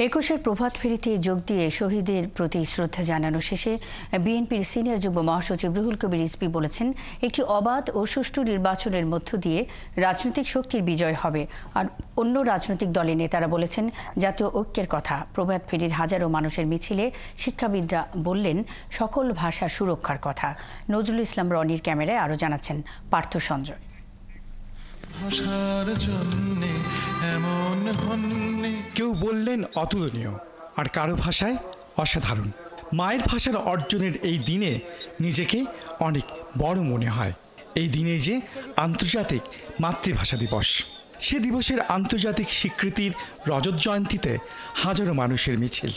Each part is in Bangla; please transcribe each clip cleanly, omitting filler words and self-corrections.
একুশের প্রভাত ফেরিতে যোগ দিয়ে শহীদের প্রতি শ্রদ্ধা জানানো শেষে বিএনপির সিনিয়র যুগ্ম মহাসচিব রুহুল কবির রিজভী বলেছেন, একটি অবাধ ও সুষ্ঠু নির্বাচনের মধ্য দিয়ে রাজনৈতিক শক্তির বিজয় হবে। আর অন্য রাজনৈতিক দলের নেতারা বলেছেন জাতীয় ঐক্যের কথা। প্রভাত ফেরির হাজারো মানুষের মিছিলে শিক্ষাবিদরা বললেন সকল ভাষার সুরক্ষার কথা। নজরুল ইসলাম রনির ক্যামেরায় আরও জানাচ্ছেন পার্থ সঞ্জয়। কেউ বললেন অতুলনীয়, আর কারো ভাষায় অসাধারণ। মায়ের ভাষার অর্জনের এই দিনে নিজেকে অনেক বড় মনে হয়। এই দিনে যে আন্তর্জাতিক মাতৃভাষা দিবস, সে দিবসের আন্তর্জাতিক স্বীকৃতির রজত জয়ন্তীতে হাজারো মানুষের মিছিল।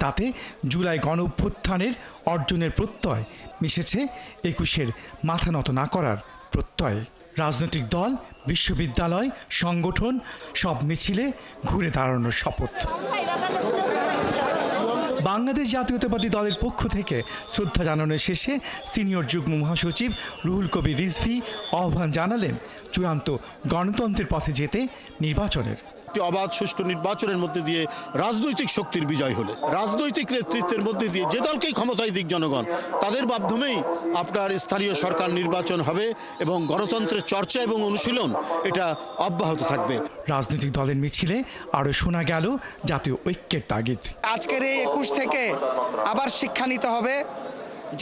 তাতে জুলাই গণ অভ্যুত্থানের অর্জনের প্রত্যয় মিশেছে একুশের মাথা নত না করার প্রত্যয়ে। রাজনৈতিক দল, বিশ্ববিদ্যালয়, সংগঠন সব মিছিলে ঘুরে দাঁড়ানোর শপথ। বাংলাদেশ জাতীয়তাবাদী দলের পক্ষ থেকে শ্রদ্ধা জানানোর শেষে সিনিয়র যুগ্ম মহাসচিব রুহুল কবির রিজভী আহ্বান জানালেন চূড়ান্ত গণতন্ত্রের পথে যেতে নির্বাচনের। অবাধ সুষ্ঠু নির্বাচনের মধ্যে দিয়ে রাজনৈতিক শক্তির বিজয় হলে, রাজনৈতিক নেতৃত্বের মধ্যে দিয়ে যে দলকেই ক্ষমতায় দিক জনগণ, তাদের মাধ্যমেই আপনার স্থানীয় সরকার নির্বাচন হবে এবং গণতন্ত্রের চর্চা এবং অনুশীলন এটা অব্যাহত থাকবে। রাজনৈতিক দলের মিছিলে আরও শোনা গেল জাতীয় ঐক্যের তাগিদ। আজকের এই ২১ থেকে আবার শিক্ষা নিতে হবে,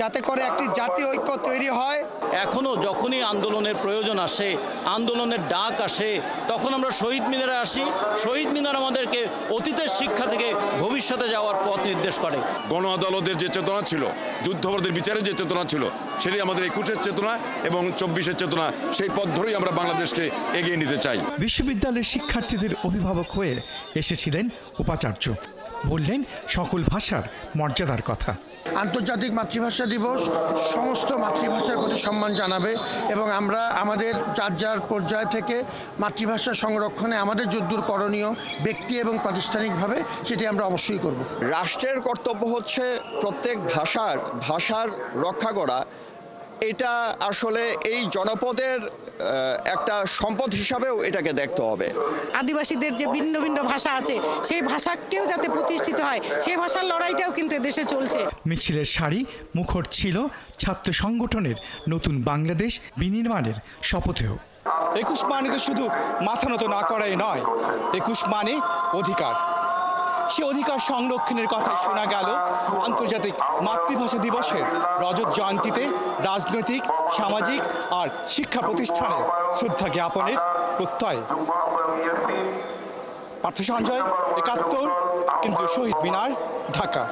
যাতে করে একটি জাতীয় ঐক্য তৈরি হয়। এখনও যখনই আন্দোলনের প্রয়োজন আসে, আন্দোলনের ডাক আসে, তখন আমরা শহীদ মিনারে আসি। শহীদ মিনার আমাদেরকে অতীতের শিক্ষা থেকে ভবিষ্যতে যাওয়ার পথ নির্দেশ করে। গণ আদালতের যে চেতনা ছিল, যুদ্ধাপরাধীদের বিচারের যে চেতনা ছিল, সেটাই আমাদের ২১-এর চেতনা এবং ২৪-এর চেতনা। সেই পথ ধরেই আমরা বাংলাদেশকে এগিয়ে নিতে চাই। বিশ্ববিদ্যালয়ের শিক্ষার্থীদের অভিভাবক হয়ে এসেছিলেন উপাচার্য, বললেন সকল ভাষার মর্যাদার কথা। আন্তর্জাতিক মাতৃভাষা দিবস সমস্ত মাতৃভাষার প্রতি সম্মান জানাবে এবং আমরা আমাদের যার যার পর্যায় থেকে মাতৃভাষা সংরক্ষণে আমাদের যদ্দূর করণীয় ব্যক্তি এবং প্রাতিষ্ঠানিকভাবে সেটি আমরা অবশ্যই করব। রাষ্ট্রের কর্তব্য হচ্ছে প্রত্যেক ভাষার রক্ষা করা। এটা আসলে এই জনপদের একটা সম্পদ হিসাবেও এটাকে দেখতে হবে। আদিবাসীদের যে ভিন্ন ভিন্ন ভাষা আছে, সেই ভাষাকেও যাতে প্রতিষ্ঠিত হয়, সেই ভাষার লড়াইটাও কিন্তু দেশে চলছে। মিছিলের সারি মুখর ছিল ছাত্র সংগঠনের নতুন বাংলাদেশ বিনির্মাণের শপথেও। ২১ মানে তো শুধু মাথা নত না করাই নয়, ২১ মানে অধিকার। সে অধিকার সংরক্ষণের কথা শোনা গেল আন্তর্জাতিক মাতৃভাষা দিবসের রজত জয়ন্তীতে রাজনৈতিক, সামাজিক আর শিক্ষা প্রতিষ্ঠানের শ্রদ্ধা জ্ঞাপনের প্রত্যয়। পার্থ সঞ্জয়, ৭১, কেন্দ্রীয় শহীদ মিনার, ঢাকা।